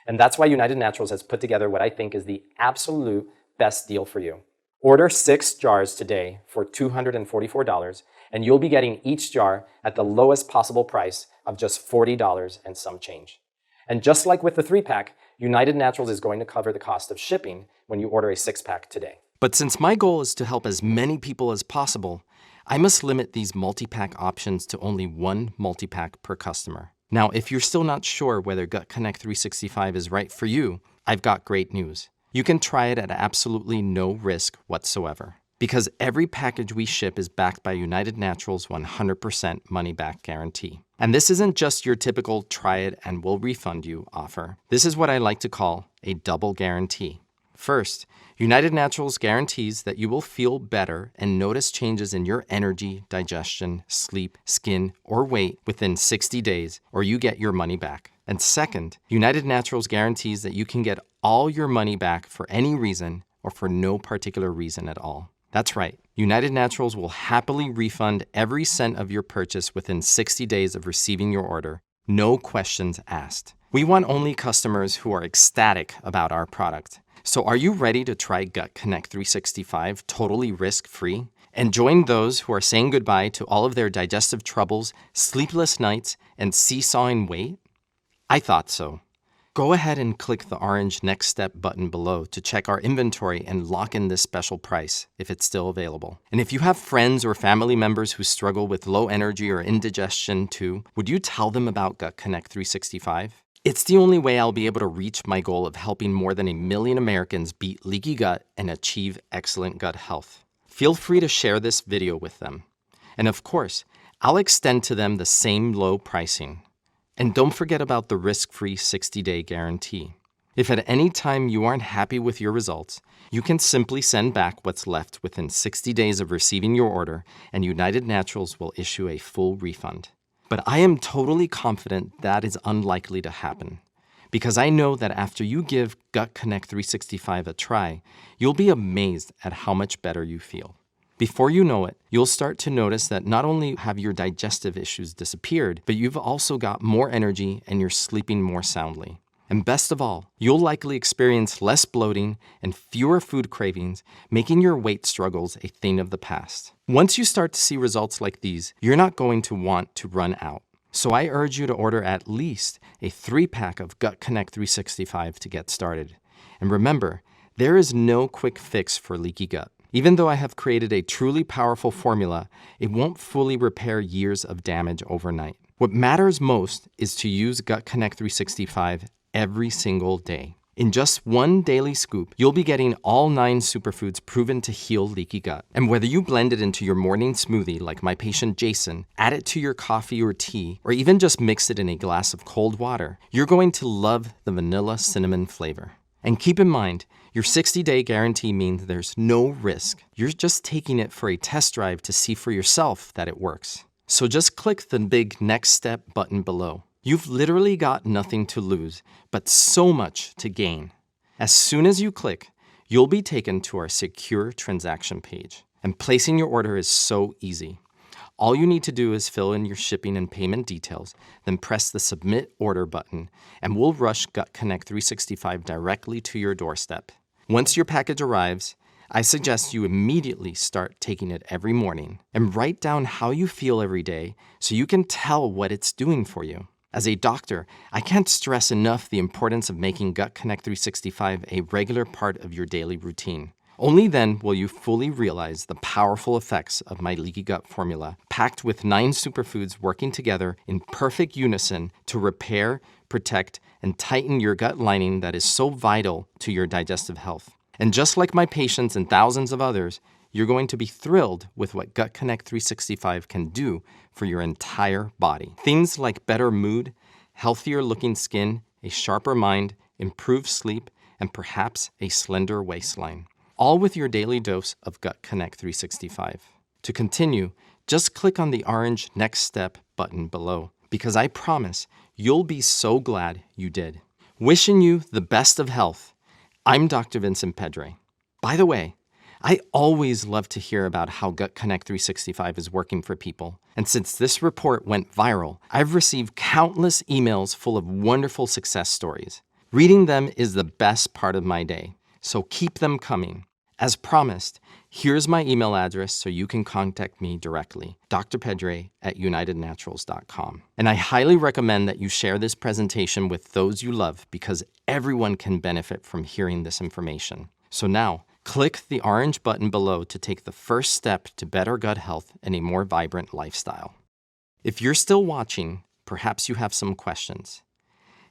And that's why United Naturals has put together what I think is the absolute best deal for you. Order 6 jars today for $244, and you'll be getting each jar at the lowest possible price of just $40 and some change. And just like with the 3-pack, United Naturals is going to cover the cost of shipping when you order a 6-pack today. But since my goal is to help as many people as possible, I must limit these multi-pack options to only 1 multi-pack per customer. Now, if you're still not sure whether Gut Connect 365 is right for you, I've got great news. You can try it at absolutely no risk whatsoever, because every package we ship is backed by United Naturals' 100% money-back guarantee. And this isn't just your typical try it and we'll refund you offer. This is what I like to call a double guarantee. First, United Naturals guarantees that you will feel better and notice changes in your energy, digestion, sleep, skin, or weight within 60 days, or you get your money back. And second, United Naturals guarantees that you can get all your money back for any reason or for no particular reason at all. That's right. United Naturals will happily refund every cent of your purchase within 60 days of receiving your order. No questions asked. We want only customers who are ecstatic about our product. So are you ready to try Gut Connect 365 totally risk-free? And join those who are saying goodbye to all of their digestive troubles, sleepless nights, and seesawing weight? I thought so. Go ahead and click the orange Next Step button below to check our inventory and lock in this special price if it's still available. And if you have friends or family members who struggle with low energy or indigestion too, would you tell them about Gut Connect 365? It's the only way I'll be able to reach my goal of helping more than 1 million Americans beat leaky gut and achieve excellent gut health. Feel free to share this video with them. And of course, I'll extend to them the same low pricing. And don't forget about the risk-free 60-day guarantee. If at any time you aren't happy with your results, you can simply send back what's left within 60 days of receiving your order, and United Naturals will issue a full refund. But I am totally confident that is unlikely to happen, because I know that after you give Gut Connect 365 a try, you'll be amazed at how much better you feel. Before you know it, you'll start to notice that not only have your digestive issues disappeared, but you've also got more energy and you're sleeping more soundly. And best of all, you'll likely experience less bloating and fewer food cravings, making your weight struggles a thing of the past. Once you start to see results like these, you're not going to want to run out. So I urge you to order at least a 3-pack of Gut Connect 365 to get started. And remember, there is no quick fix for leaky gut. Even though I have created a truly powerful formula, it won't fully repair years of damage overnight. What matters most is to use Gut Connect 365 every single day. In just one daily scoop, you'll be getting all 9 superfoods proven to heal leaky gut. And whether you blend it into your morning smoothie like my patient Jason, add it to your coffee or tea, or even just mix it in a glass of cold water, you're going to love the vanilla cinnamon flavor. And keep in mind, your 60-day guarantee means there's no risk. You're just taking it for a test drive to see for yourself that it works. So just click the big Next Step button below. You've literally got nothing to lose, but so much to gain. As soon as you click, you'll be taken to our secure transaction page. And placing your order is so easy. All you need to do is fill in your shipping and payment details, then press the Submit Order button, and we'll rush Gut Connect 365 directly to your doorstep. Once your package arrives, I suggest you immediately start taking it every morning and write down how you feel every day so you can tell what it's doing for you. As a doctor, I can't stress enough the importance of making Gut Connect 365 a regular part of your daily routine. Only then will you fully realize the powerful effects of my leaky gut formula, packed with 9 superfoods working together in perfect unison to repair, protect, and tighten your gut lining that is so vital to your digestive health. And just like my patients and thousands of others, you're going to be thrilled with what Gut Connect 365 can do for your entire body. Things like better mood, healthier looking skin, a sharper mind, improved sleep, and perhaps a slender waistline. All with your daily dose of Gut Connect 365. To continue, just click on the orange Next Step button below, because I promise you'll be so glad you did. Wishing you the best of health, I'm Dr. Vincent Pedre. By the way, I always love to hear about how Gut Connect 365 is working for people. And since this report went viral, I've received countless emails full of wonderful success stories. Reading them is the best part of my day, so keep them coming. As promised, here's my email address so you can contact me directly, drpedre@unitednaturals.com. And I highly recommend that you share this presentation with those you love because everyone can benefit from hearing this information. So now, click the orange button below to take the first step to better gut health and a more vibrant lifestyle. If you're still watching, perhaps you have some questions.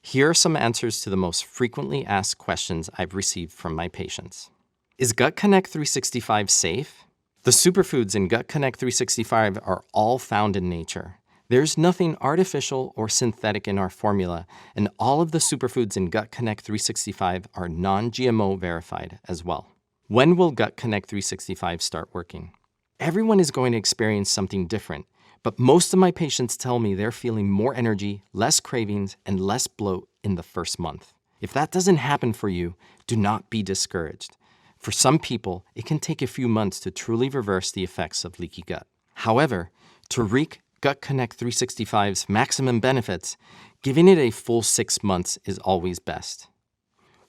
Here are some answers to the most frequently asked questions I've received from my patients. Is Gut Connect 365 safe? The superfoods in Gut Connect 365 are all found in nature. There's nothing artificial or synthetic in our formula, and all of the superfoods in Gut Connect 365 are non-GMO verified as well. When will Gut Connect 365 start working? Everyone is going to experience something different, but most of my patients tell me they're feeling more energy, less cravings, and less bloat in the first month. If that doesn't happen for you, do not be discouraged. For some people, it can take a few months to truly reverse the effects of leaky gut. However, to reap Gut Connect 365's maximum benefits, giving it a full 6 months is always best.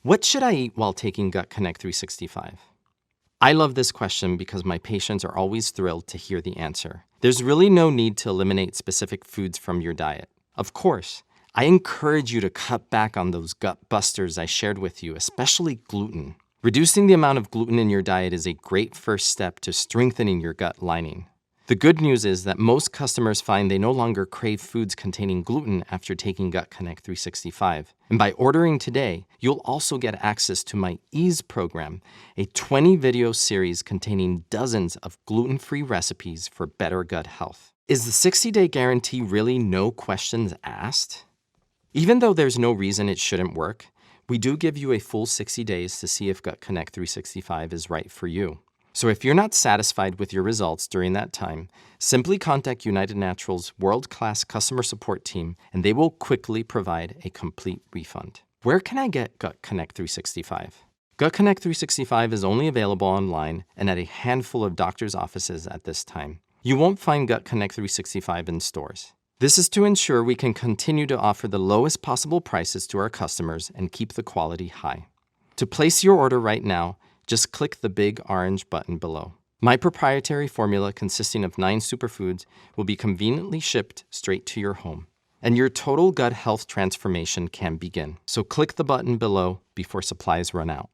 What should I eat while taking Gut Connect 365? I love this question because my patients are always thrilled to hear the answer. There's really no need to eliminate specific foods from your diet. Of course, I encourage you to cut back on those gut busters I shared with you, especially gluten. Reducing the amount of gluten in your diet is a great first step to strengthening your gut lining. The good news is that most customers find they no longer crave foods containing gluten after taking Gut Connect 365. And by ordering today, you'll also get access to my Ease program, a 20-video series containing dozens of gluten-free recipes for better gut health. Is the 60-day guarantee really no questions asked? Even though there's no reason it shouldn't work, we do give you a full 60 days to see if Gut Connect 365 is right for you. So if you're not satisfied with your results during that time, simply contact United Naturals' world-class customer support team and they will quickly provide a complete refund. Where can I get Gut Connect 365? Gut Connect 365 is only available online and at a handful of doctors' offices at this time. You won't find Gut Connect 365 in stores. This is to ensure we can continue to offer the lowest possible prices to our customers and keep the quality high. To place your order right now, just click the big orange button below. My proprietary formula consisting of 9 superfoods will be conveniently shipped straight to your home. And your total gut health transformation can begin. So click the button below before supplies run out.